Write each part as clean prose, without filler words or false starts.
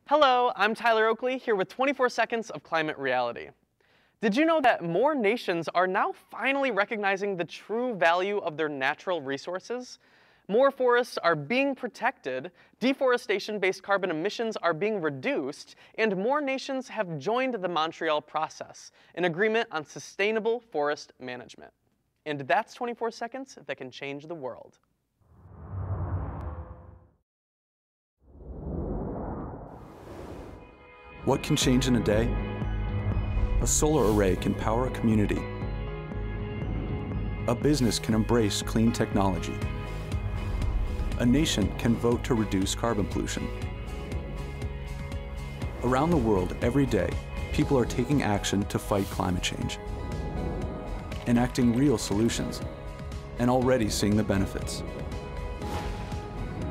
Hello, I'm Tyler Oakley, here with 24 Seconds of Climate Reality. Did you know that more nations are now finally recognizing the true value of their natural resources? More forests are being protected, deforestation-based carbon emissions are being reduced, and more nations have joined the Montreal Process, an agreement on sustainable forest management. And that's 24 seconds that can change the world. What can change in a day? A solar array can power a community. A business can embrace clean technology. A nation can vote to reduce carbon pollution. Around the world, every day, people are taking action to fight climate change, enacting real solutions, and already seeing the benefits.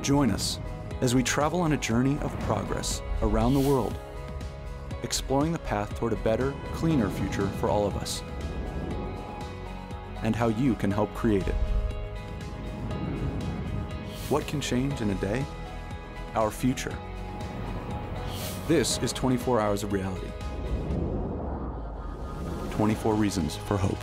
Join us as we travel on a journey of progress around the world, exploring the path toward a better, cleaner future for all of us, and how you can help create it. What can change in a day? Our future. This is 24 Hours of Reality. 24 Reasons for Hope.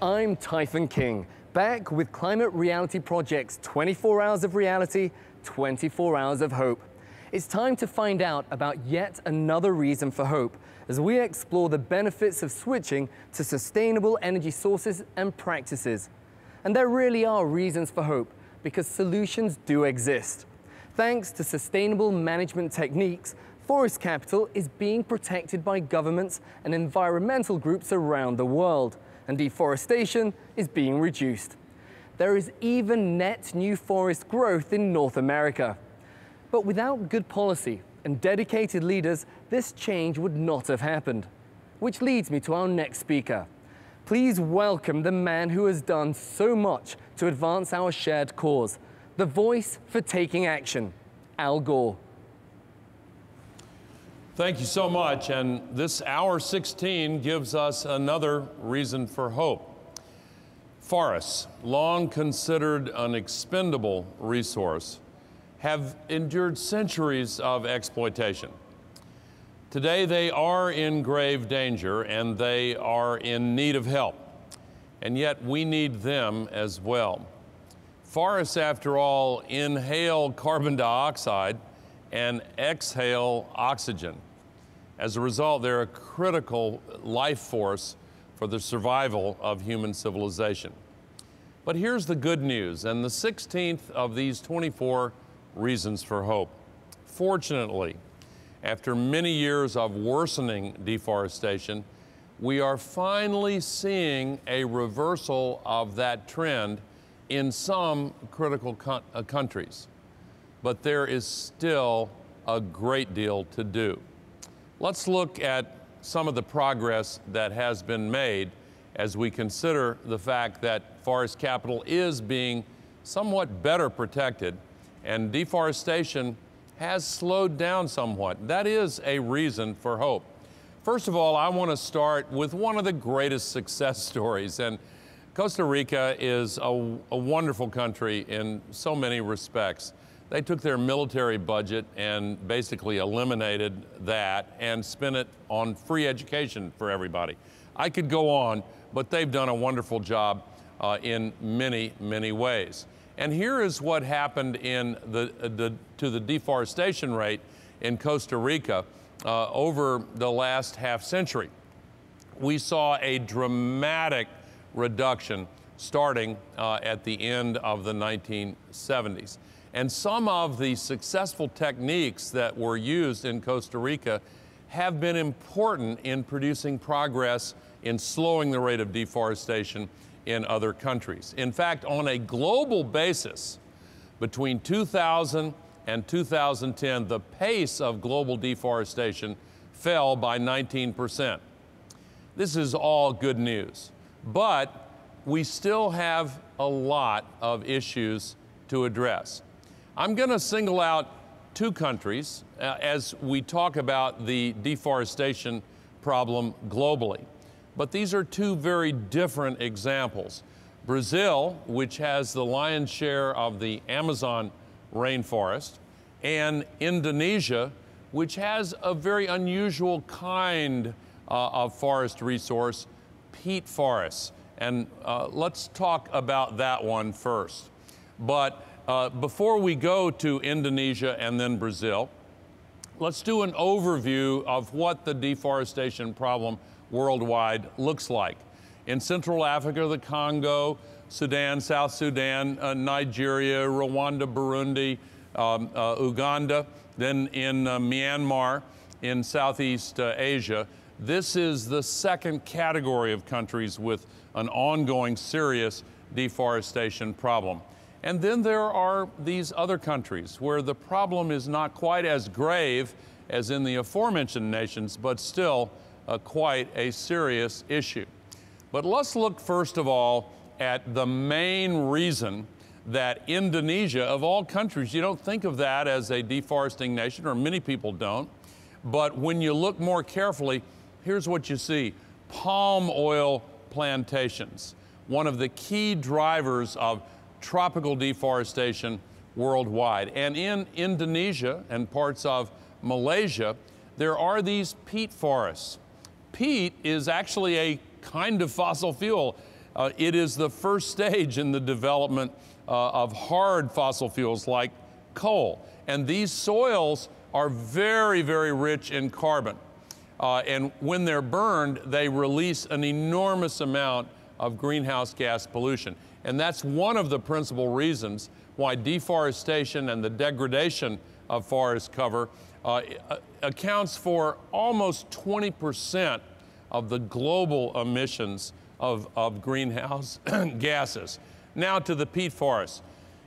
I'm Typhon King, back with Climate Reality Project's 24 Hours of Reality, 24 Hours of Hope. It's time to find out about yet another reason for hope as we explore the benefits of switching to sustainable energy sources and practices. And there really are reasons for hope because solutions do exist. Thanks to sustainable management techniques, forest capital is being protected by governments and environmental groups around the world, and deforestation is being reduced. There is even net new forest growth in North America. But without good policy and dedicated leaders, this change would not have happened. Which leads me to our next speaker. Please welcome the man who has done so much to advance our shared cause, the voice for taking action, Al Gore. Thank you so much, and this hour 16 gives us another reason for hope. Forests, long considered an expendable resource, have endured centuries of exploitation. Today they are in grave danger and they are in need of help, and yet we need them as well. Forests, after inhale carbon dioxide and exhale oxygen. As a result, they're a critical life force for the survival of human civilization. But here's the good news, and the 16th of these 24 reasons for hope. Fortunately, after many years of worsening deforestation, we are finally seeing a reversal of that trend in some critical countries. But there is still a great deal to do. Let's look at some of the progress that has been made as we consider the fact that forest capital is being somewhat better protected and deforestation has slowed down somewhat. That is a reason for hope. First of all, I want to start with one of the greatest success stories. And Costa Rica is a wonderful country in so many respects. They took their military budget and basically eliminated that and spent it on free education for everybody. I could go on, but they've done a wonderful job in many, many ways. And here is what happened to the deforestation rate in Costa Rica over the last half century. We saw a dramatic reduction starting at the end of the 1970s. And some of the successful techniques that were used in Costa Rica have been important in producing progress in slowing the rate of deforestation in other countries. In fact, on a global basis, between 2000 and 2010, the pace of global deforestation fell by 19%. This is all good news, but we still have a lot of issues to address. I'm going to single out two countries as we talk about the deforestation problem globally. But these are two very different examples. Brazil, which has the lion's share of the Amazon rainforest, and Indonesia, which has a very unusual kind of forest resource, peat forests. And let's talk about that one first. But before we go to Indonesia and then Brazil, let's do an overview of what the deforestation problem worldwide looks like. In Central Africa, the Congo, Sudan, South Sudan, Nigeria, Rwanda, Burundi, Uganda, then in Myanmar, in Southeast Asia. This is the second category of countries with an ongoing serious deforestation problem. And then there are these other countries where the problem is not quite as grave as in the aforementioned nations, but still quite a serious issue. But let's look first of all at the main reason that Indonesia, of all countries, you don't think of that as a deforesting nation, or many people don't, but when you look more carefully, here's what you see: palm oil plantations, one of the key drivers of tropical deforestation worldwide. And in Indonesia and parts of Malaysia, there are these peat forests. Peat is actually a kind of fossil fuel. It is the first stage in the development of hard fossil fuels like coal. And these soils are very, very rich in carbon. And when they're burned, they release an enormous amount of greenhouse gas pollution. And that's one of the principal reasons why deforestation and the degradation of forest cover accounts for almost 20% of the global emissions of greenhouse gases. Now to the peat forests.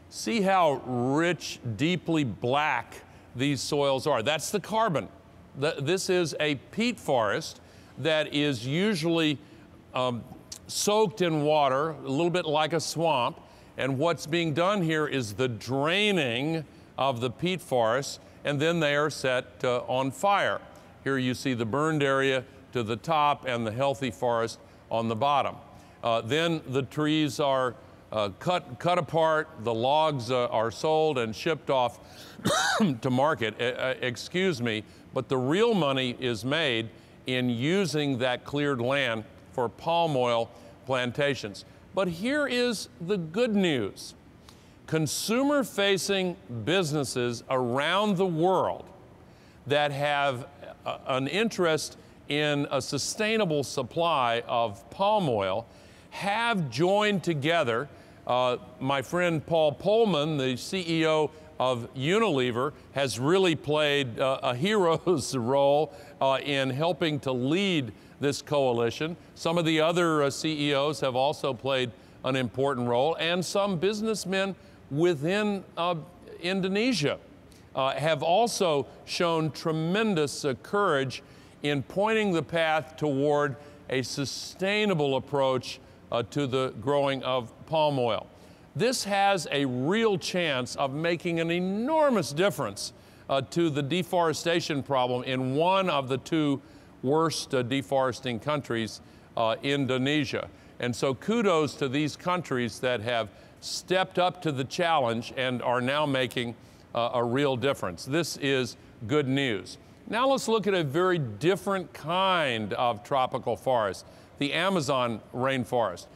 See how rich, deeply black these soils are. That's the carbon. This is a peat forest that is usually soaked in water, a little bit like a swamp. And what's being done here is the draining of the peat forests, and then they are set on fire. Here you see the burned area to the top and the healthy forest on the bottom. Then the trees are cut apart, the logs are sold and shipped off to market. Excuse me, but the real money is made in using that cleared land for palm oil plantations. But here is the good news. Consumer-facing businesses around the world that have an interest in a sustainable supply of palm oil have joined together. My friend Paul Polman, the CEO of Unilever, has really played a hero's role in helping to lead this coalition. Some of the other CEOs have also played an important role, and some businessmen within Indonesia have also shown tremendous courage in pointing the path toward a sustainable approach to the growing of palm oil. This has a real chance of making an enormous difference to the deforestation problem in one of the two worst deforesting countries, Indonesia. And so kudos to these countries that have stepped up to the challenge and are now making a real difference. This is good news. Now let's look at a very different kind of tropical forest, the Amazon rainforest.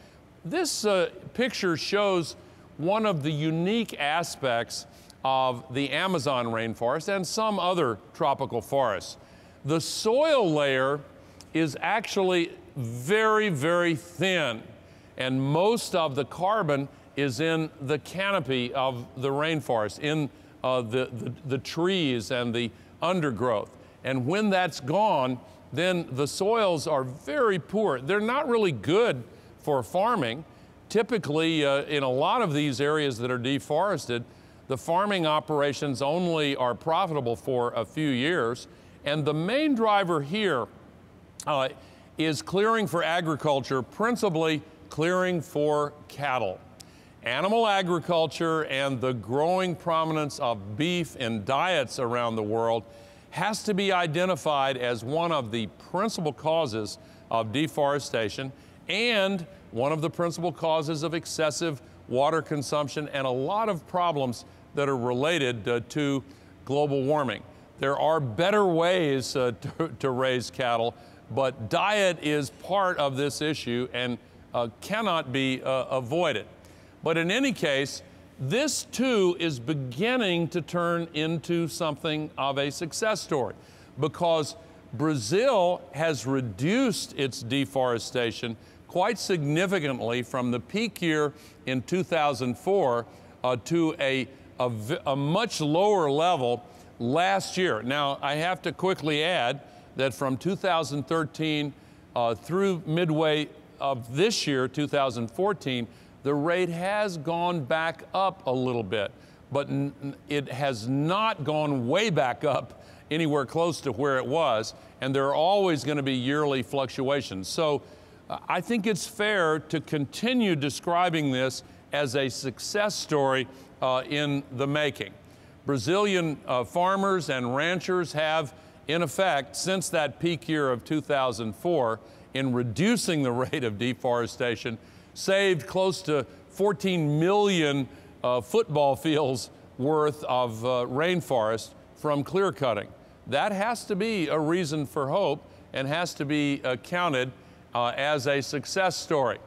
This picture shows one of the unique aspects of the Amazon rainforest and some other tropical forests. The soil layer is actually very, very thin, and most of the carbon is in the canopy of the rainforest, in the trees and the undergrowth. And when that's gone, then the soils are very poor. They're not really good for farming. Typically, in a lot of these areas that are deforested, the farming operations only are profitable for a few years. And the main driver here is clearing for agriculture, principally clearing for cattle. Animal agriculture and the growing prominence of beef in diets around the world has to be identified as one of the principal causes of deforestation and one of the principal causes of excessive water consumption and a lot of problems that are related to global warming. There are better ways to raise cattle, but diet is part of this issue and cannot be avoided. But in any case, this too is beginning to turn into something of a success story because Brazil has reduced its deforestation quite significantly from the peak year in 2004 to a much lower level last year. Now, I have to quickly add that from 2013 through midway of this year, 2014, the rate has gone back up a little bit, but it has not gone way back up anywhere close to where it was, and there are always going to be yearly fluctuations. So I think it's fair to continue describing this as a success story in the making. Brazilian farmers and ranchers have, in effect, since that peak year of 2004, in reducing the rate of deforestation, saved close to 14 million football fields worth of rainforest from clear cutting. That has to be a reason for hope and has to be counted as a success story.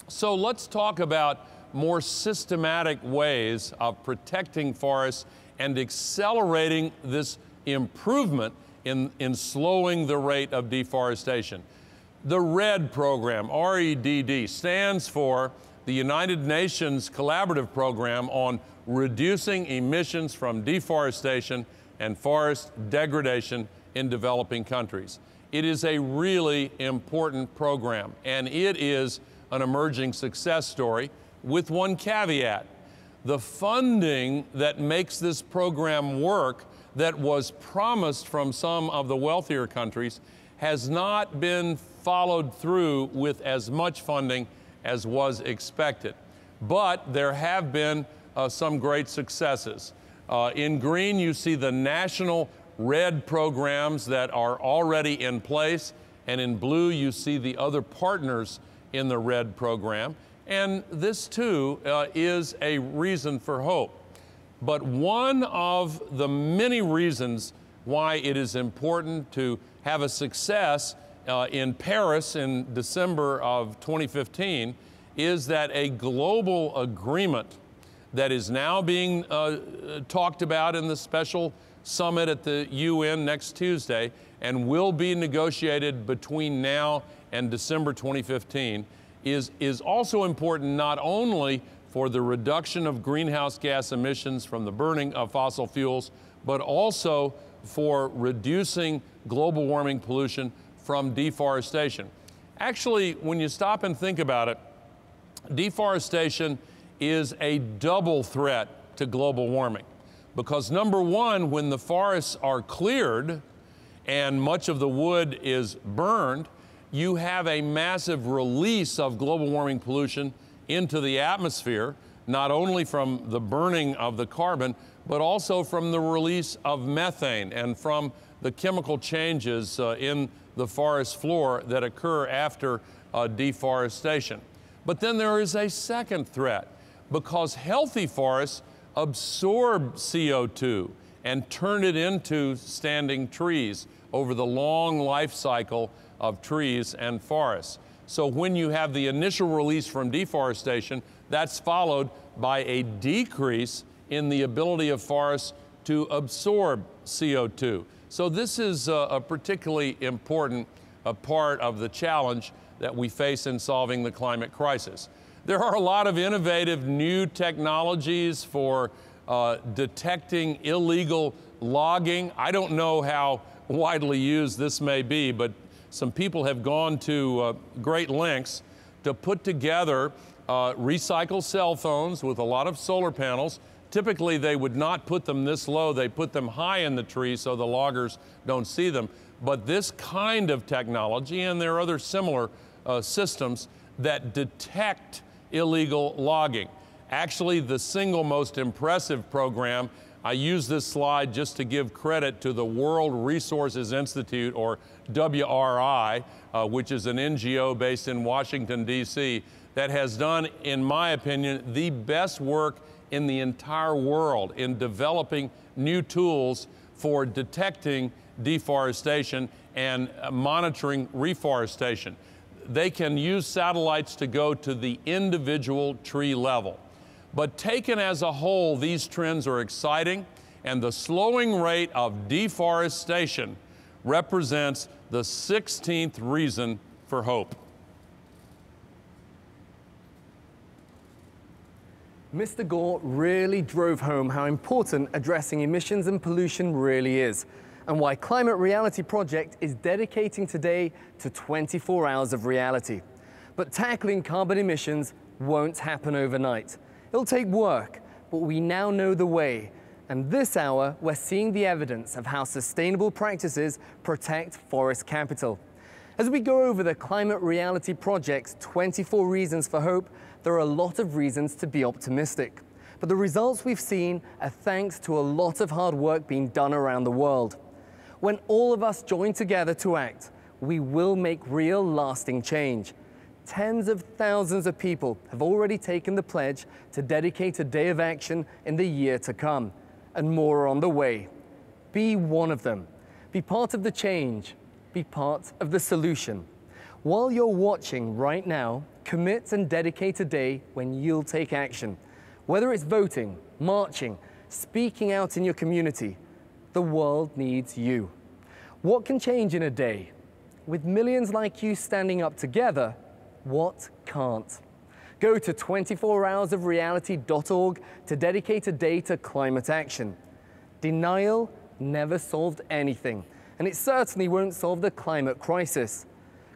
So let's talk about more systematic ways of protecting forests and accelerating this improvement in slowing the rate of deforestation. The REDD program, R-E-D-D, stands for the United Nations Collaborative Program on Reducing Emissions from Deforestation and Forest Degradation in Developing Countries. It is a really important program, and it is an emerging success story with one caveat. The funding that makes this program work that was promised from some of the wealthier countries has not been followed through with as much funding as was expected. But there have been some great successes. In green, you see the national REDD programs that are already in place, and in blue, you see the other partners in the REDD program. And this too is a reason for hope. But one of the many reasons why it is important to have a success in Paris in December of 2015 is that a global agreement that is now being talked about in the special summit at the UN next Tuesday and will be negotiated between now and December 2015 is also important not only for the reduction of greenhouse gas emissions from the burning of fossil fuels, but also for reducing global warming pollution from deforestation. Actually, when you stop and think about it, deforestation is a double threat to global warming. Because number one, when the forests are cleared and much of the wood is burned, you have a massive release of global warming pollution into the atmosphere, not only from the burning of the carbon, but also from the release of methane and from the chemical changes in the forest floor that occur after deforestation. But then there is a second threat, because healthy forests absorb CO2 and turn it into standing trees over the long life cycle of trees and forests. So when you have the initial release from deforestation, that's followed by a decrease in the ability of forests to absorb CO2. So this is a particularly important part of the challenge that we face in solving the climate crisis. There are a lot of innovative new technologies for detecting illegal logging. I don't know how widely used this may be, but some people have gone to great lengths to put together recycled cell phones with a lot of solar panels. Typically, they would not put them this low. They put them high in the tree so the loggers don't see them. But this kind of technology, and there are other similar systems that detect illegal logging. Actually, the single most impressive program I use this slide just to give credit to the World Resources Institute, or WRI, which is an NGO based in Washington, D.C., that has done, in my opinion, the best work in the entire world in developing new tools for detecting deforestation and monitoring reforestation. They can use satellites to go to the individual tree level. But taken as a whole, these trends are exciting, and the slowing rate of deforestation represents the 16th reason for hope. Mr. Gore really drove home how important addressing emissions and pollution really is, and why Climate Reality Project is dedicating today to 24 hours of reality. But tackling carbon emissions won't happen overnight. It'll take work, but we now know the way. And this hour, we're seeing the evidence of how sustainable practices protect forest capital. As we go over the Climate Reality Project's 24 reasons for hope, there are a lot of reasons to be optimistic. But the results we've seen are thanks to a lot of hard work being done around the world. When all of us join together to act, we will make real, lasting change. Tens of thousands of people have already taken the pledge to dedicate a day of action in the year to come, and more are on the way. Be one of them. Be part of the change. Be part of the solution. While you're watching right now, commit and dedicate a day when you'll take action. Whether it's voting, marching, speaking out in your community, the world needs you. What can change in a day? With millions like you standing up together, what can't? Go to 24hoursofreality.org to dedicate a day to climate action. Denial never solved anything, and it certainly won't solve the climate crisis.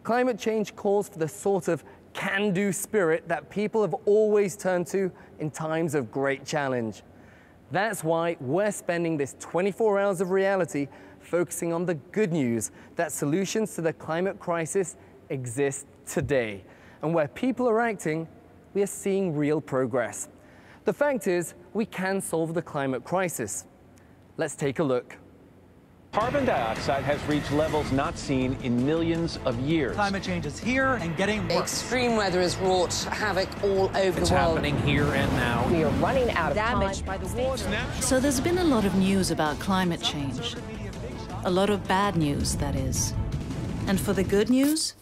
Climate change calls for the sort of can-do spirit that people have always turned to in times of great challenge. That's why we're spending this 24 hours of reality focusing on the good news that solutions to the climate crisis exist today. And where people are acting, we are seeing real progress. The fact is, we can solve the climate crisis. Let's take a look. Carbon dioxide has reached levels not seen in millions of years. Climate change is here and getting worse. Extreme weather has wrought havoc all over the world. It's happening here and now. We are running out of damage by the water. So there's been a lot of news about climate change. A lot of bad news, that is. And for the good news?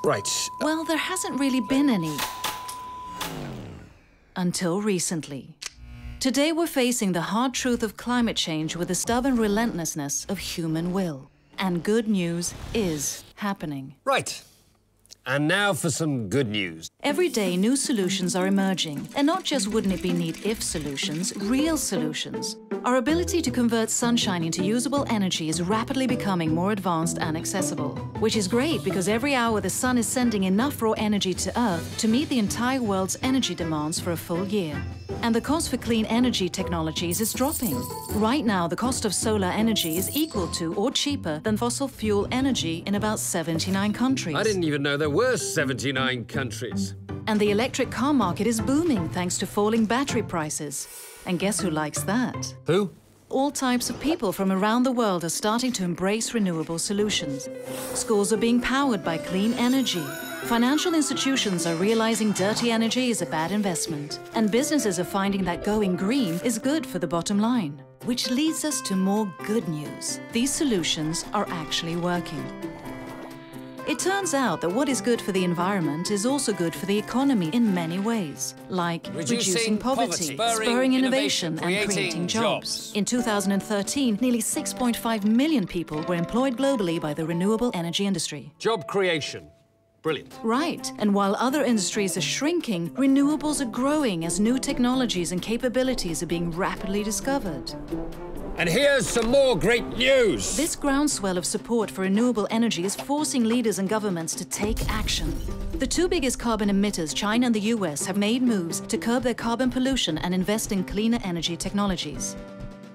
Right. Well, there hasn't really been any. Until recently. Today we're facing the hard truth of climate change with the stubborn relentlessness of human will. And good news is happening. Right. And now for some good news. Every day, new solutions are emerging. And not just wouldn't it be neat if solutions, real solutions. Our ability to convert sunshine into usable energy is rapidly becoming more advanced and accessible. Which is great because every hour the sun is sending enough raw energy to Earth to meet the entire world's energy demands for a full year. And the cost for clean energy technologies is dropping. Right now, the cost of solar energy is equal to or cheaper than fossil fuel energy in about 79 countries. I didn't even know there were 79 countries. And the electric car market is booming thanks to falling battery prices. And guess who likes that? Who? All types of people from around the world are starting to embrace renewable solutions. Schools are being powered by clean energy. Financial institutions are realizing dirty energy is a bad investment. And businesses are finding that going green is good for the bottom line. Which leads us to more good news. These solutions are actually working. It turns out that what is good for the environment is also good for the economy in many ways, like reducing poverty, spurring innovation and creating jobs. In 2013, nearly 6.5 million people were employed globally by the renewable energy industry. Job creation. Brilliant. Right. And while other industries are shrinking, renewables are growing as new technologies and capabilities are being rapidly discovered. And here's some more great news. This groundswell of support for renewable energy is forcing leaders and governments to take action. The two biggest carbon emitters, China and the US, have made moves to curb their carbon pollution and invest in cleaner energy technologies.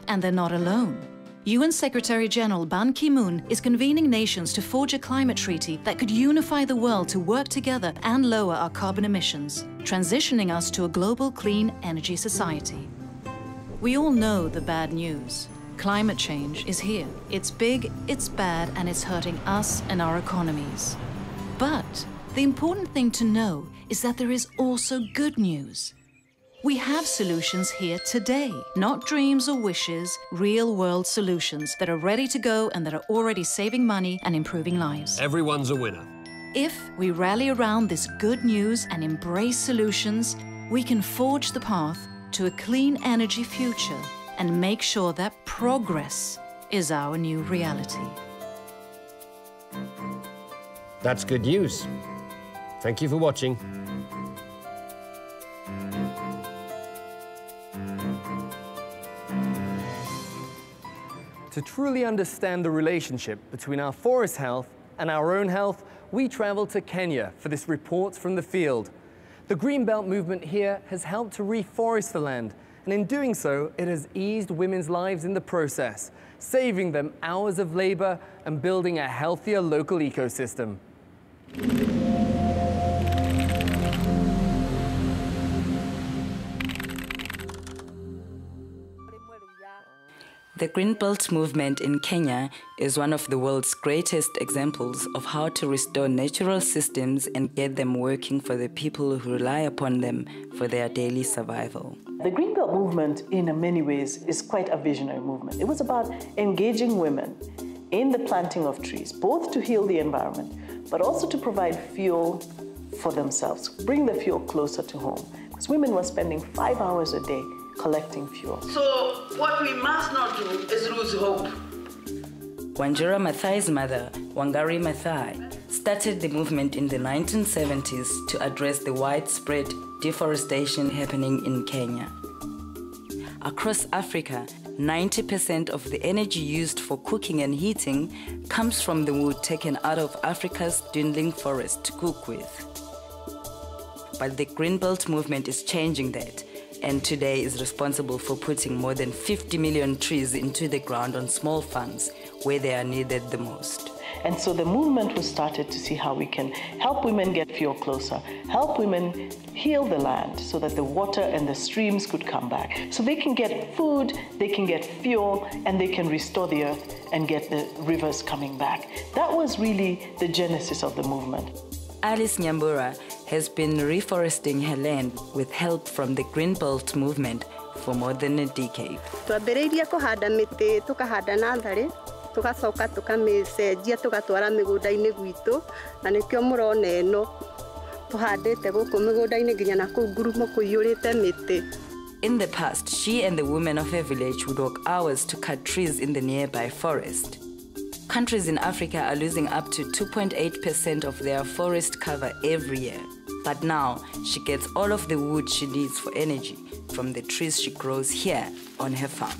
And they're not alone. UN Secretary General Ban Ki-moon is convening nations to forge a climate treaty that could unify the world to work together and lower our carbon emissions, transitioning us to a global clean energy society. We all know the bad news. Climate change is here. It's big, it's bad, and it's hurting us and our economies. But the important thing to know is that there is also good news. We have solutions here today, not dreams or wishes, real-world solutions that are ready to go and that are already saving money and improving lives. Everyone's a winner. If we rally around this good news and embrace solutions, we can forge the path to a clean energy future and make sure that progress is our new reality. That's good news. Thank you for watching. To truly understand the relationship between our forest health and our own health, we traveled to Kenya for this report from the field. The Greenbelt movement here has helped to reforest the land, and in doing so, it has eased women's lives in the process, saving them hours of labor and building a healthier local ecosystem. The Greenbelt movement in Kenya is one of the world's greatest examples of how to restore natural systems and get them working for the people who rely upon them for their daily survival. The Greenbelt movement, in many ways, is quite a visionary movement. It was about engaging women in the planting of trees, both to heal the environment, but also to provide fuel for themselves, bring the fuel closer to home. Because women were spending 5 hours a day collecting fuel. So what we must not do is lose hope. Wanjira Maathai's mother, Wangari Maathai, started the movement in the 1970s to address the widespread deforestation happening in Kenya. Across Africa, 90% of the energy used for cooking and heating comes from the wood taken out of Africa's dwindling forest to cook with. But the Greenbelt movement is changing that, and today is responsible for putting more than 50 million trees into the ground on small farms where they are needed the most. And so the movement was started to see how we can help women get fuel closer, help women heal the land so that the water and the streams could come back. So they can get food, they can get fuel, and they can restore the earth and get the rivers coming back. That was really the genesis of the movement. Alice Nyambura has been reforesting her land with help from the Greenbelt movement for more than a decade. Twambĩrĩirie kũhanda mĩtĩ, tukahanda natharĩ, tugacoka tukamĩcenjia tugatwara mĩgũnda-inĩ gwitũ, na nĩkĩo mũrona ĩno tũhandĩte gũkũ mĩgũnda-inĩ nginya na kũu ngurumo kũiyũrĩte mĩtĩ. In the past, she and the women of her village would walk hours to cut trees in the nearby forest. Countries in Africa are losing up to 2.8% of their forest cover every year. But now, she gets all of the wood she needs for energy from the trees she grows here on her farm.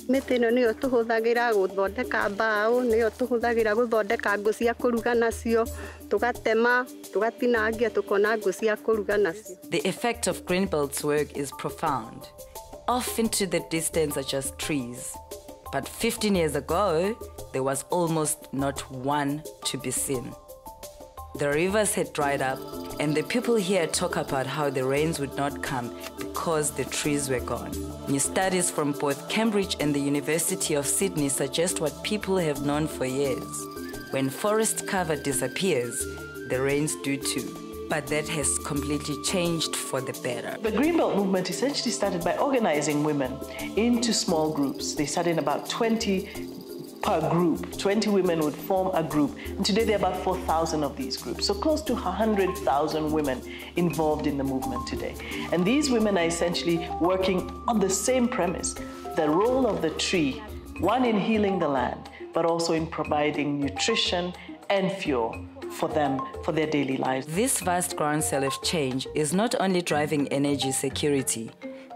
Mĩtĩ ĩno nĩyo tũhũthagĩra gũthondeka mbaũ, nĩyo tũhũthagĩra gũthondeka ngũ cia kũruga nacio, tũgatema, tũgatinangia, tũkona ngũ cia kũruga nacio. The effect of Greenbelt's work is profound. Off into the distance are just trees. But 15 years ago, there was almost not one to be seen. The rivers had dried up, and the people here talk about how the rains would not come because the trees were gone. New studies from both Cambridge and the University of Sydney suggest what people have known for years. When forest cover disappears, the rains do too. But that has completely changed for the better. The Greenbelt movement essentially started by organizing women into small groups. They started in about 20 per group. 20 women would form a group. And today there are about 4,000 of these groups. So close to 100,000 women involved in the movement today. And these women are essentially working on the same premise, the role of the tree, one in healing the land, but also in providing nutrition and fuel for them, for their daily lives. This vast groundswell of change is not only driving energy security,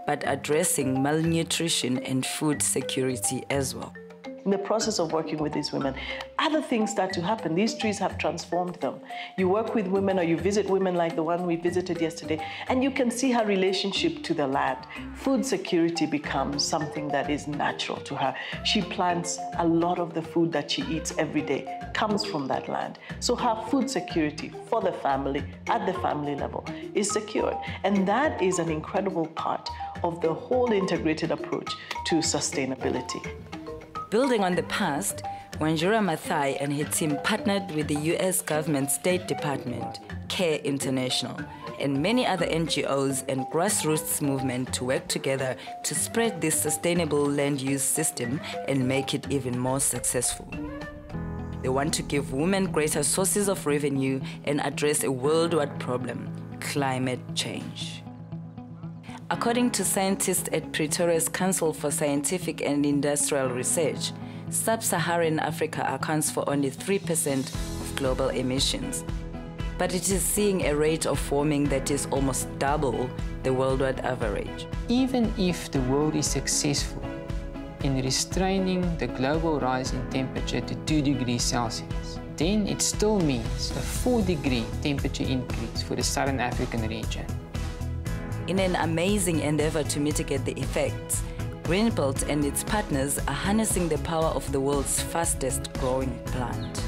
but addressing malnutrition and food security as well. In the process of working with these women, other things start to happen. These trees have transformed them. You work with women or you visit women like the one we visited yesterday, and you can see her relationship to the land. Food security becomes something that is natural to her. She plants a lot of the food that she eats every day comes from that land. So her food security for the family, at the family level, is secured. And that is an incredible part of the whole integrated approach to sustainability. Building on the past, Wanjura Maathai and her team partnered with the US government State Department, CARE International, and many other NGOs and grassroots movements to work together to spread this sustainable land use system and make it even more successful. They want to give women greater sources of revenue and address a worldwide problem, climate change. According to scientists at Pretoria's Council for Scientific and Industrial Research, Sub-Saharan Africa accounts for only 3% of global emissions, but it is seeing a rate of warming that is almost double the worldwide average. Even if the world is successful in restraining the global rise in temperature to 2 degrees Celsius, then it still means a 4-degree temperature increase for the Southern African region. In an amazing endeavor to mitigate the effects, Greenbelt and its partners are harnessing the power of the world's fastest growing plant.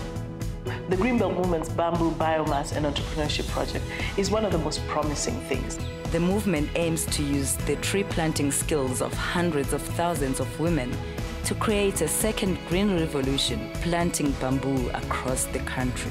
The Greenbelt Movement's Bamboo Biomass and Entrepreneurship Project is one of the most promising things. The movement aims to use the tree planting skills of hundreds of thousands of women to create a second green revolution, planting bamboo across the country.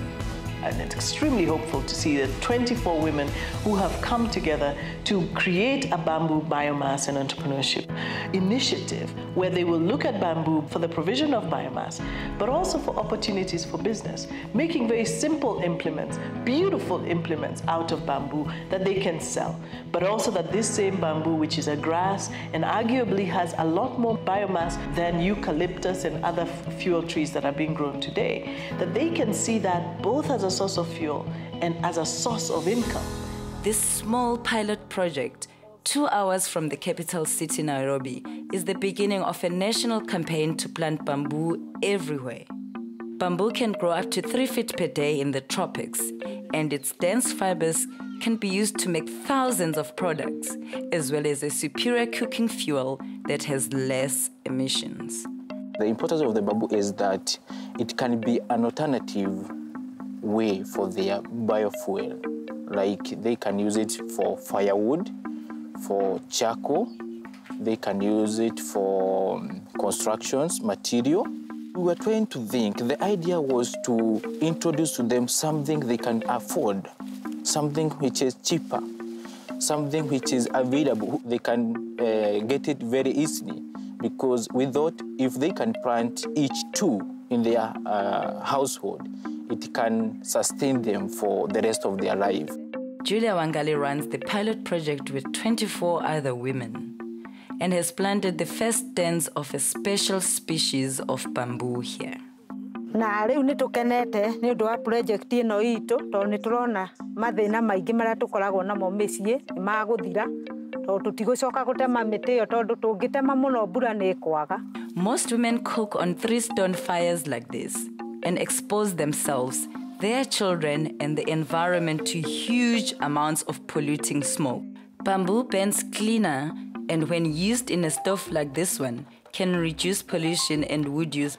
And it's extremely hopeful to see that 24 women who have come together to create a bamboo biomass and entrepreneurship initiative where they will look at bamboo for the provision of biomass, but also for opportunities for business, making very simple implements, beautiful implements out of bamboo that they can sell, but also that this same bamboo, which is a grass and arguably has a lot more biomass than eucalyptus and other fuel trees that are being grown today, that they can see that both as a source of fuel and as a source of income. This small pilot project, 2 hours from the capital city, Nairobi, is the beginning of a national campaign to plant bamboo everywhere. Bamboo can grow up to 3 feet per day in the tropics, and its dense fibers can be used to make thousands of products, as well as a superior cooking fuel that has less emissions. The importance of the bamboo is that it can be an alternative way for their biofuel. Like they can use it for firewood, for charcoal, they can use it for constructions, material. We were trying to think, the idea was to introduce to them something they can afford, something which is cheaper, something which is available, they can get it very easily. Because we thought if they can plant each 2 in their household, it can sustain them for the rest of their life. Julia Wangali runs the pilot project with 24 other women and has planted the first stems of a special species of bamboo here. Na riu ni tukenete ni undu wa project ino itu to ni turona mathina maingi maria tukoragwo namo micii ni maguthira to tutigucoka gutema miti yo tondu tungitema muno mbura ni kwaga. Most women cook on 3 stone fires like this and expose themselves, their children, and the environment to huge amounts of polluting smoke. Bamboo burns cleaner, and when used in a stove like this one, can reduce pollution and wood use.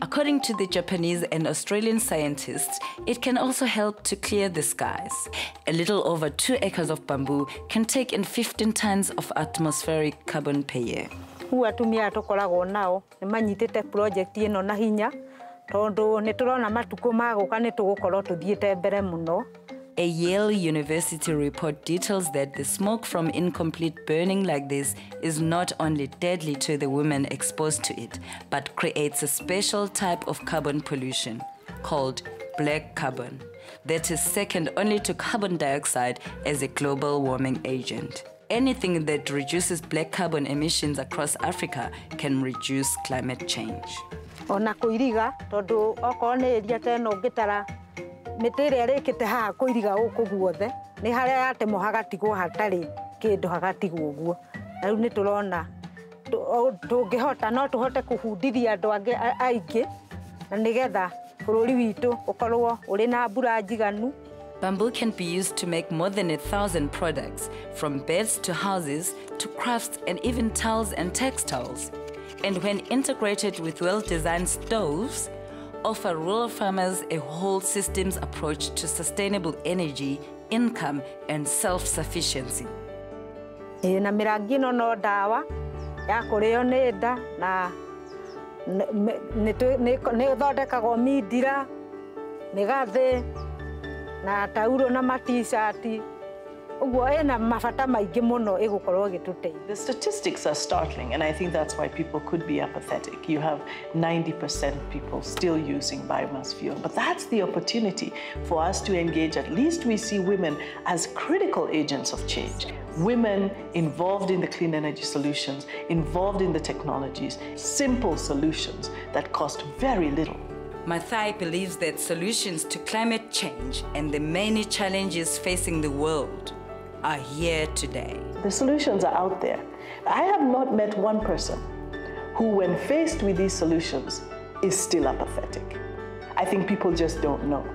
According to the Japanese and Australian scientists, it can also help to clear the skies. A little over 2 acres of bamboo can take in 15 tons of atmospheric carbon per year. Atumia tukoragwo nao ni manyitite project ino na hinya tondu ni turona matuko maguka ni tugukorwo tuthiite mbere muno. A Yale University report details that the smoke from incomplete burning like this is not only deadly to the women exposed to it, but creates a special type of carbon pollution called black carbon that is second only to carbon dioxide as a global warming agent. Anything that reduces black carbon emissions across Africa can reduce climate change. Ona kuiriga tondu okorwo ni area teno ngitara miti iria rikite haha kuiriga guku guothe ni haria yatemwo hagatigwo hatari kindu hagatigwo guo. Riu ni turona tungihota no tuhote kuhundithia andu angi aingi na nigetha bururi witu ukorwo uri na mbura njiganu. Bamboo can be used to make more than 1,000 products, from beds to houses to crafts and even towels and textiles. And when integrated with well-designed stoves, offer rural farmers a whole systems approach to sustainable energy, income, and self-sufficiency. Na mĩrangi ĩno no ndawa ya kũrĩo nĩ nda na nĩ thondekagwo mindira, mĩgathĩ na tauro na t-shirt. The statistics are startling, and I think that's why people could be apathetic. You have 90% people still using biomass fuel, but that's the opportunity for us to engage. At least we see women as critical agents of change. Women involved in the clean energy solutions, involved in the technologies, simple solutions that cost very little. Mathai believes that solutions to climate change and the many challenges facing the world are here today. The solutions are out there. I have not met one person who, when faced with these solutions, is still apathetic. I think people just don't know.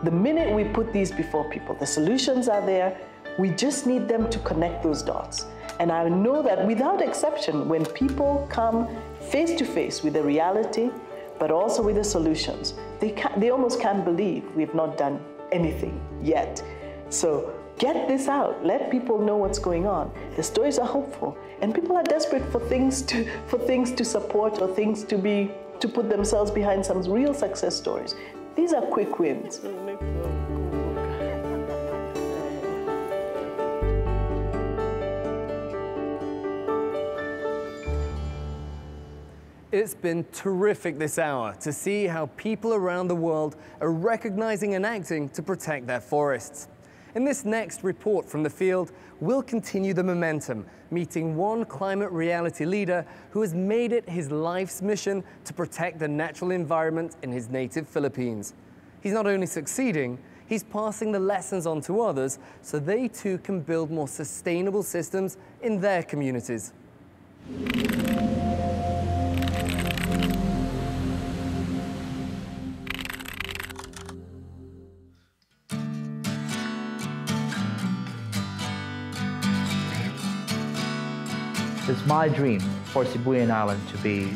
The minute we put these before people, the solutions are there. We just need them to connect those dots. And I know that without exception, when people come face to face with the reality, but also with the solutions, they almost can't believe we've not done anything yet. So get this out. Let people know what's going on. The stories are hopeful, and people are desperate for things to support or things to put themselves behind some real success stories. These are quick wins. It's been terrific this hour to see how people around the world are recognizing and acting to protect their forests. In this next report from the field, we'll continue the momentum, meeting one climate reality leader who has made it his life's mission to protect the natural environment in his native Philippines. He's not only succeeding, he's passing the lessons on to others so they too can build more sustainable systems in their communities. It's my dream for Sibuyan Island to be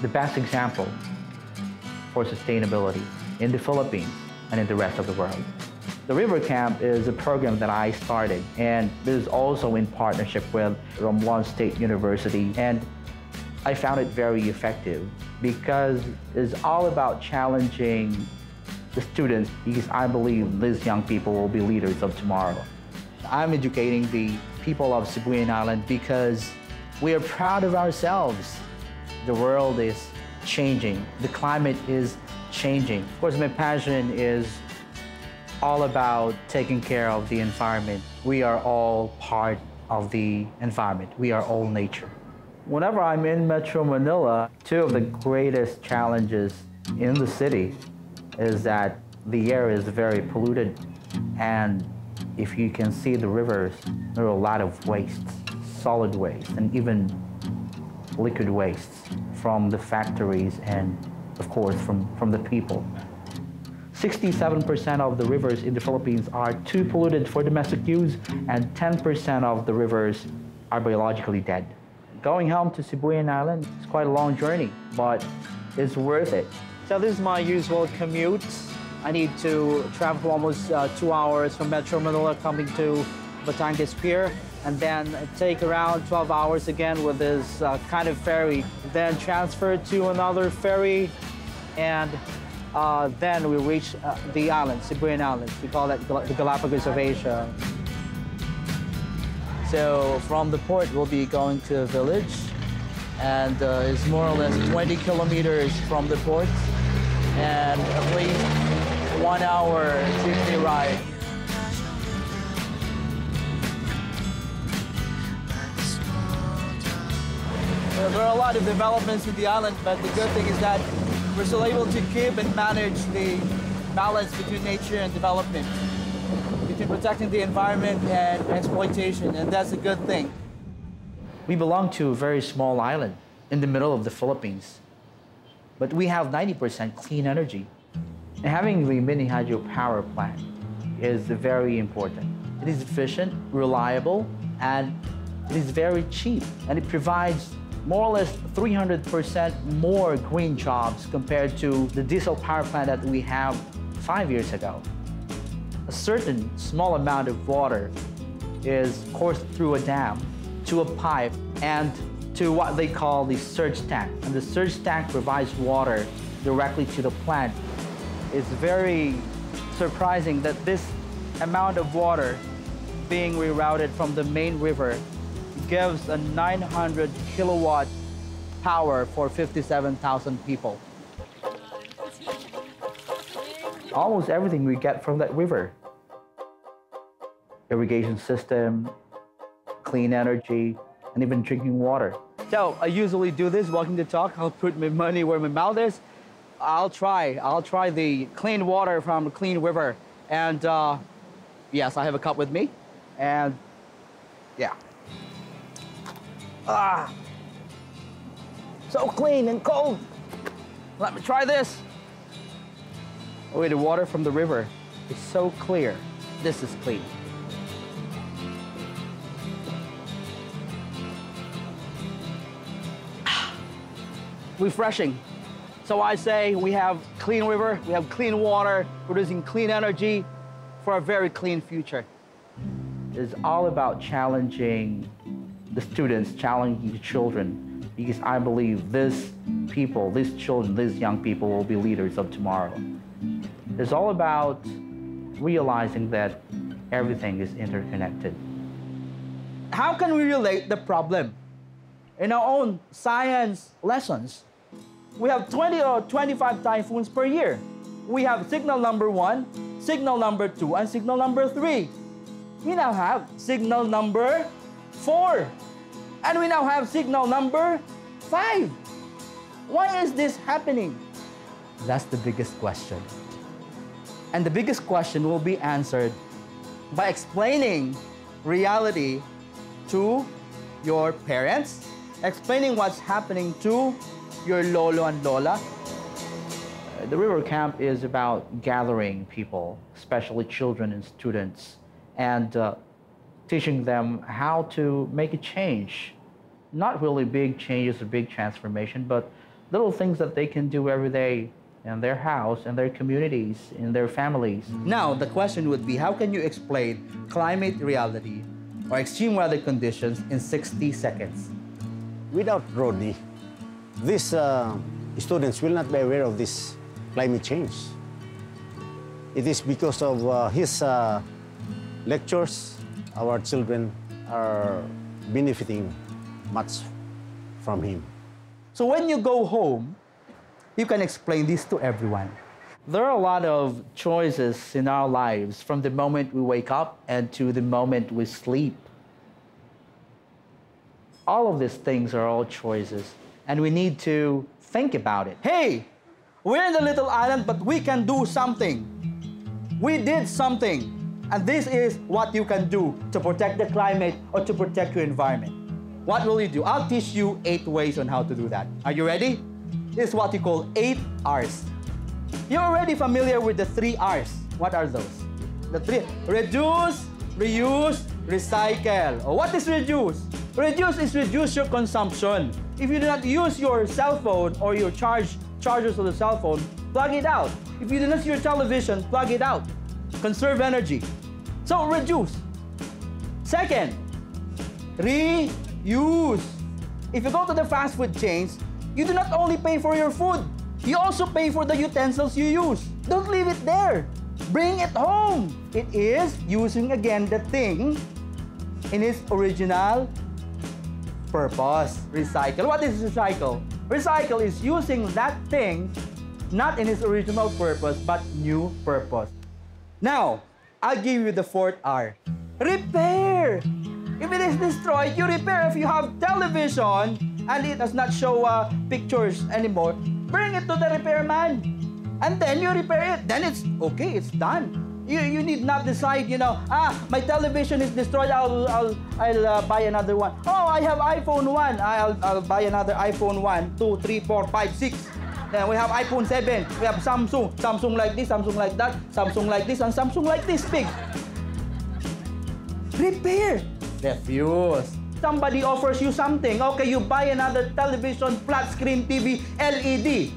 the best example for sustainability in the Philippines and in the rest of the world. The River Camp is a program that I started, and this is also in partnership with Ramwan State University, and I found it very effective because it's all about challenging the students, because I believe these young people will be leaders of tomorrow. I'm educating the people of Sibuyan Island because we are proud of ourselves. The world is changing. The climate is changing. Of course, my passion is all about taking care of the environment. We are all part of the environment. We are all nature. Whenever I'm in Metro Manila, two of the greatest challenges in the city is that the air is very polluted, and if you can see the rivers, there are a lot of wastes, solid waste, and even liquid wastes from the factories and, of course, from the people. 67% of the rivers in the Philippines are too polluted for domestic use, and 10% of the rivers are biologically dead. Going home to Sibuyan Island is quite a long journey, but it's worth it. So this is my usual commute. I need to travel almost 2 hours from Metro Manila coming to Batangas Pier, and then take around 12 hours again with this kind of ferry, then transfer to another ferry, and then we reach the island, Sibuyan Islands. We call that the Galapagos of Asia. So from the port, we'll be going to a village, and it's more or less 20 kilometers from the port, and at least 1 hour jeepney ride. There are a lot of developments in the island, but the good thing is that we're still able to keep and manage the balance between nature and development, between protecting the environment and exploitation, and that's a good thing. We belong to a very small island in the middle of the Philippines, but we have 90% clean energy. And having the mini hydro power plant is very important. It is efficient, reliable, and it is very cheap, and it provides more or less 300% more green jobs compared to the diesel power plant that we have 5 years ago. A certain small amount of water is coursed through a dam to a pipe and to what they call the surge tank. And the surge tank provides water directly to the plant. It's very surprising that this amount of water being rerouted from the main river gives a 900 kilowatt power for 57,000 people. Almost everything we get from that river. Irrigation system, clean energy, and even drinking water. So I usually do this, walking the talk. I'll put my money where my mouth is. I'll try the clean water from the clean river. And yes, I have a cup with me. And yeah. So clean and cold. Let me try this. Oh, the water from the river is so clear. This is clean. Refreshing. So I say we have clean river, we have clean water, producing clean energy for a very clean future. It's all about challenging the students, challenging the children, because I believe these people, these children, these young people will be leaders of tomorrow. It's all about realizing that everything is interconnected. How can we relate the problem? In our own science lessons, we have 20 or 25 typhoons per year. We have signal number 1, signal number 2, and signal number 3. We now have signal number 4. And we now have signal number 5. Why is this happening? That's the biggest question. And the biggest question will be answered by explaining reality to your parents, explaining what's happening to your lolo and lola. The river camp is about gathering people, especially children and students, and teaching them how to make a change. Not really big changes or big transformation, but little things that they can do every day in their house, in their communities, in their families. Now, the question would be, how can you explain climate reality or extreme weather conditions in 60 seconds? Without Rodney, these students will not be aware of this climate change. It is because of his lectures, our children are benefiting much from him. So when you go home, you can explain this to everyone. There are a lot of choices in our lives from the moment we wake up and to the moment we sleep. All of these things are all choices, and we need to think about it. Hey, we're in the little island, but we can do something. We did something, and this is what you can do to protect the climate or to protect your environment. What will you do? I'll teach you 8 ways on how to do that. Are you ready? This is what you call 8 R's. You're already familiar with the 3 R's. What are those? The 3: reduce, reuse, recycle. Or what is reduce? Reduce is reduce your consumption. If you do not use your cell phone or your chargers of the cell phone, plug it out. If you do not use your television, plug it out. Conserve energy. So reduce. Second, reuse. If you go to the fast food chains, you do not only pay for your food, you also pay for the utensils you use. Don't leave it there. Bring it home. It is using again the thing in its original purpose. Recycle. What is recycle? Recycle is using that thing not in its original purpose, but new purpose. Now, I'll give you the 4th R. Repair. If it is destroyed, you repair. If you have television and it does not show pictures anymore, bring it to the repairman. And then you repair it. Then it's okay, it's done. You need not decide, my television is destroyed, I'll buy another one. Oh, I have iPhone 1, I'll buy another iPhone 1, 2, 3, 4, 5, 6. Then we have iPhone 7, we have Samsung like this, Samsung like that, Samsung like this, and Samsung like this big. Repair. Refuse. Somebody offers you something. Okay, you buy another television, flat screen TV, LED.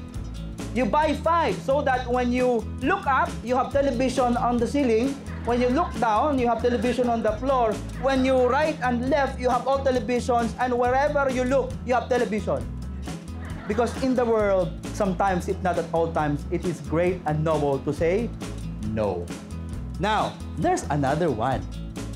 You buy 5 so that when you look up, you have television on the ceiling. When you look down, you have television on the floor. When you right and left, you have all televisions, and wherever you look, you have television. Because in the world, sometimes, if not at all times, it is great and noble to say no. Now, there's another one.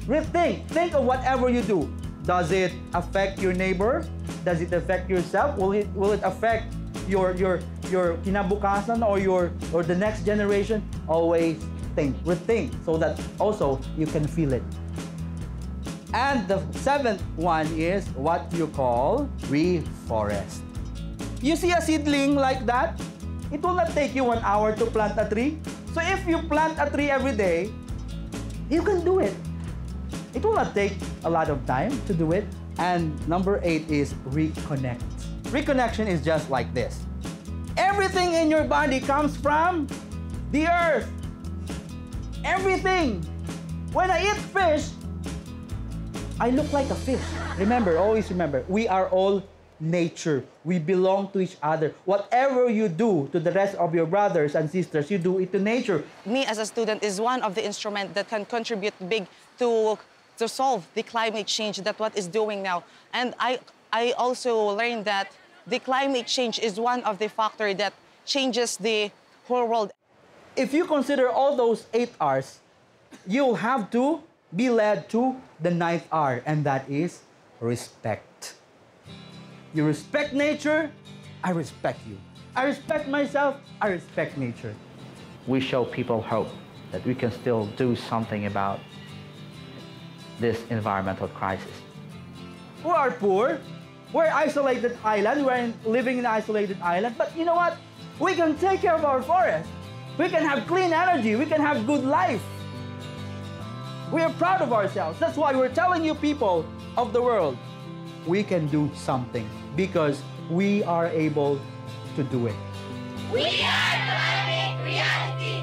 Rethink. Think of whatever you do. Does it affect your neighbor? Does it affect yourself? Will it affect your kinabukasan or the next generation? Always think, rethink, so that also you can feel it. And the seventh one is what you call reforest. You see a seedling like that? It will not take you 1 hour to plant a tree. So if you plant a tree every day, you can do it. It will not take a lot of time to do it. And number 8 is reconnect. Reconnection is just like this. Everything in your body comes from the earth. Everything. When I eat fish, I look like a fish. Remember, always remember, we are all nature. We belong to each other. Whatever you do to the rest of your brothers and sisters, you do it to nature. Me as a student is one of the instruments that can contribute big to solve the climate change that what is doing now. And I also learned that the climate change is one of the factors that changes the whole world. If you consider all those 8 R's, you'll have to be led to the 9th R, and that is respect. You respect nature, I respect you. I respect myself, I respect nature. We show people hope that we can still do something about this environmental crisis. We are poor, we're isolated island, living in an isolated island, but you know what? We can take care of our forest. We can have clean energy, we can have good life. We are proud of ourselves. That's why we're telling you people of the world, we can do something because we are able to do it. We are climate reality.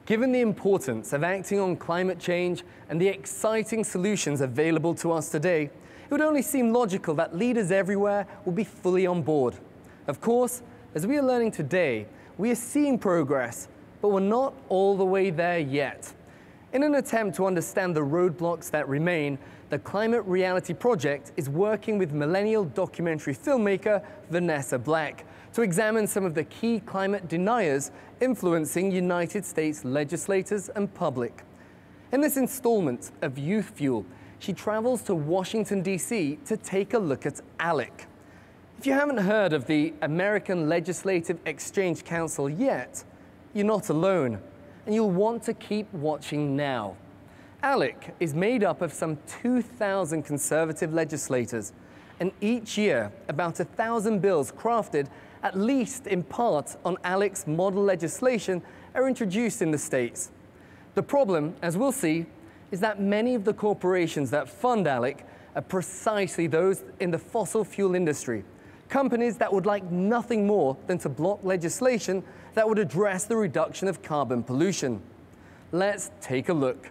Given the importance of acting on climate change and the exciting solutions available to us today, it would only seem logical that leaders everywhere will be fully on board. Of course, as we are learning today, we are seeing progress, but we're not all the way there yet. In an attempt to understand the roadblocks that remain, the Climate Reality Project is working with millennial documentary filmmaker Vanessa Black to examine some of the key climate deniers influencing United States legislators and public. In this installment of Youth Fuel, she travels to Washington, D.C. to take a look at ALEC. If you haven't heard of the American Legislative Exchange Council yet, you're not alone, and you'll want to keep watching now. ALEC is made up of some 2,000 conservative legislators, and each year, about 1,000 bills crafted, at least in part on ALEC's model legislation, are introduced in the states. The problem, as we'll see, is that many of the corporations that fund ALEC are precisely those in the fossil fuel industry, companies that would like nothing more than to block legislation that would address the reduction of carbon pollution. Let's take a look.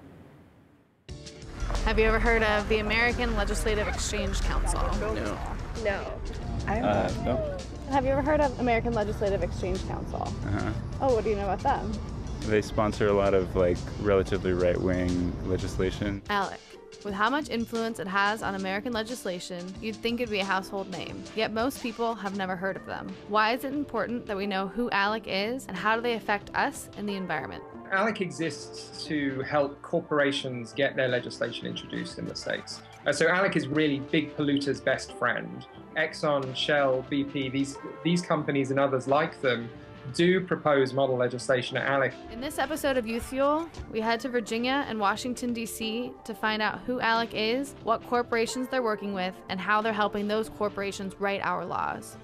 Have you ever heard of the American Legislative Exchange Council? No. No. No. Have you ever heard of American Legislative Exchange Council? Uh-huh. Oh, what do you know about them? They sponsor a lot of relatively right-wing legislation. ALEC. With how much influence it has on American legislation, you'd think it'd be a household name. Yet most people have never heard of them. Why is it important that we know who ALEC is and how do they affect us and the environment? ALEC exists to help corporations get their legislation introduced in the States. So ALEC is really big polluters' best friend. Exxon, Shell, BP, these companies and others like them do propose model legislation at ALEC. In this episode of Youth Fuel, we head to Virginia and Washington, D.C. to find out who ALEC is, what corporations they're working with, and how they're helping those corporations write our laws.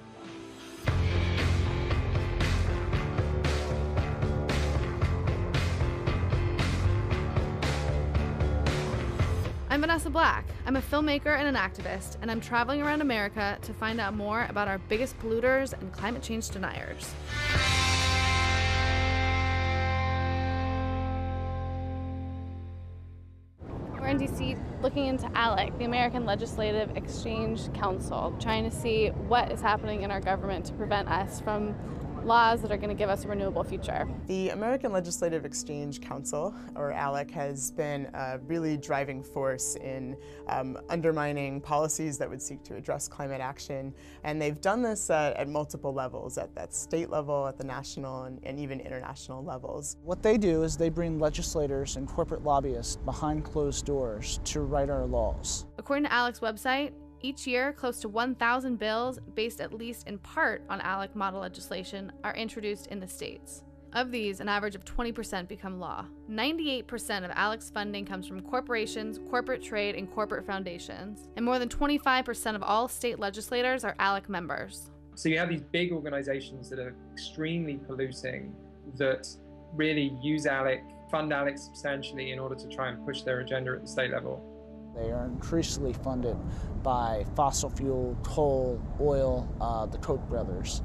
I'm Vanessa Black. I'm a filmmaker and an activist, and I'm traveling around America to find out more about our biggest polluters and climate change deniers. We're in DC looking into ALEC, the American Legislative Exchange Council, trying to see what is happening in our government to prevent us from laws that are going to give us a renewable future. The American Legislative Exchange Council, or ALEC, has been a really driving force in undermining policies that would seek to address climate action, and they've done this at multiple levels, at that state level, at the national, and even international levels. What they do is they bring legislators and corporate lobbyists behind closed doors to write our laws. According to ALEC's website, each year, close to 1,000 bills, based at least in part on ALEC model legislation, are introduced in the states. Of these, an average of 20% become law. 98% of ALEC's funding comes from corporations, corporate trade, and corporate foundations. And more than 25% of all state legislators are ALEC members. So you have these big organizations that are extremely polluting, that really use ALEC, fund ALEC substantially in order to try and push their agenda at the state level. They are increasingly funded by fossil fuel, coal, oil, the Koch brothers.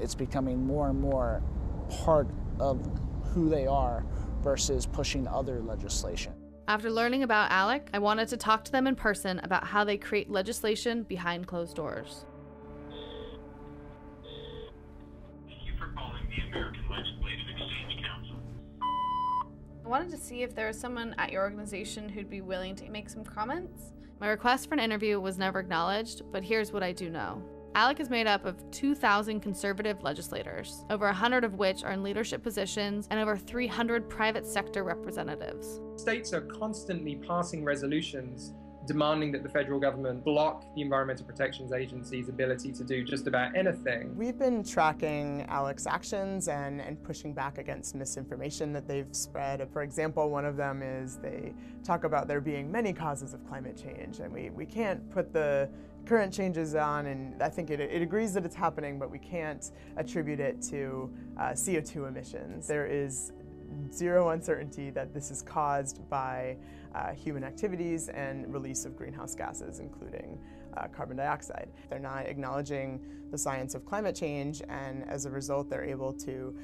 It's becoming more and more part of who they are versus pushing other legislation. After learning about ALEC, I wanted to talk to them in person about how they create legislation behind closed doors. Thank you for calling the American Legislative Exchange Council. I wanted to see if there was someone at your organization who'd be willing to make some comments. My request for an interview was never acknowledged, but here's what I do know. ALEC is made up of 2,000 conservative legislators, over 100 of which are in leadership positions, and over 300 private sector representatives. States are constantly passing resolutions demanding that the federal government block the Environmental Protection Agency's ability to do just about anything. We've been tracking ALEC's actions and pushing back against misinformation that they've spread. For example, one of them is they talk about there being many causes of climate change, and we can't put the current changes on, and I think it agrees that it's happening, but we can't attribute it to CO2 emissions. There is zero uncertainty that this is caused by human activities and release of greenhouse gases, including carbon dioxide. They're not acknowledging the science of climate change, and as a result, they're able to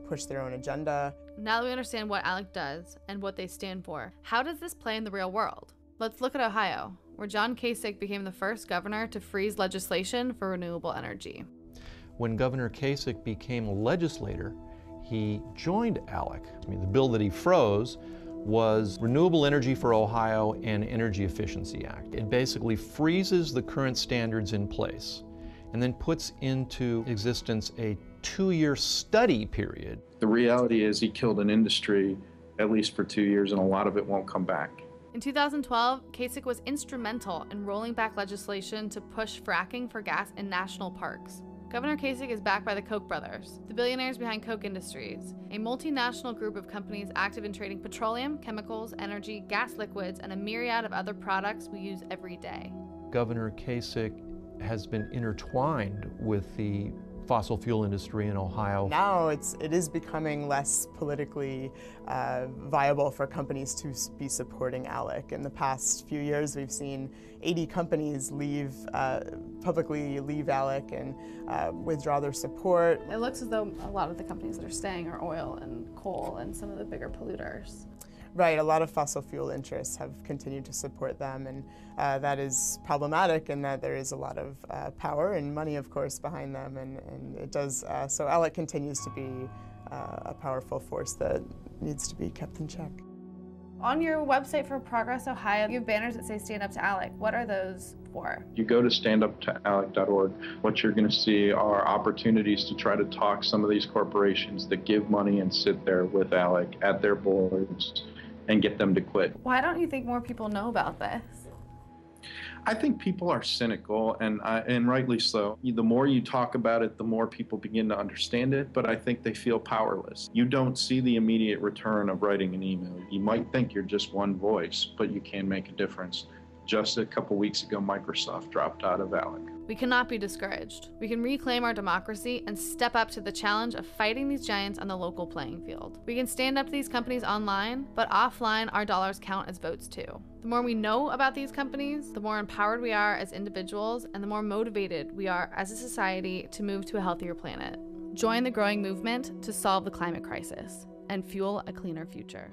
push their own agenda. Now that we understand what ALEC does and what they stand for, how does this play in the real world? Let's look at Ohio, where John Kasich became the first governor to freeze legislation for renewable energy. When Governor Kasich became a legislator, he joined ALEC. The bill that he froze was Renewable Energy for Ohio and Energy Efficiency Act. It basically freezes the current standards in place and then puts into existence a 2-year study period. The reality is he killed an industry at least for 2 years, and a lot of it won't come back. In 2012, Kasich was instrumental in rolling back legislation to push fracking for gas in national parks. Governor Kasich is backed by the Koch brothers, the billionaires behind Koch Industries, a multinational group of companies active in trading petroleum, chemicals, energy, gas liquids, and a myriad of other products we use every day. Governor Kasich has been intertwined with the fossil fuel industry in Ohio. Now it is becoming less politically viable for companies to be supporting ALEC. In the past few years, we've seen 80 companies publicly leave ALEC and withdraw their support. It looks as though a lot of the companies that are staying are oil and coal and some of the bigger polluters. Right, a lot of fossil fuel interests have continued to support them, and that is problematic in that there is a lot of power and money, of course, behind them, and it does, so ALEC continues to be a powerful force that needs to be kept in check. On your website for Progress Ohio, you have banners that say Stand Up to ALEC. What are those for? You go to standuptoalec.org, what you're going to see are opportunities to try to talk some of these corporations that give money and sit there with ALEC at their boards and get them to quit. Why don't you think more people know about this? I think people are cynical, and rightly so. The more you talk about it, the more people begin to understand it, but I think they feel powerless. You don't see the immediate return of writing an email. You might think you're just one voice, but you can make a difference. Just a couple weeks ago, Microsoft dropped out of ALEC. We cannot be discouraged. We can reclaim our democracy and step up to the challenge of fighting these giants on the local playing field. We can stand up to these companies online, but offline, our dollars count as votes too. The more we know about these companies, the more empowered we are as individuals, and the more motivated we are as a society to move to a healthier planet. Join the growing movement to solve the climate crisis and fuel a cleaner future.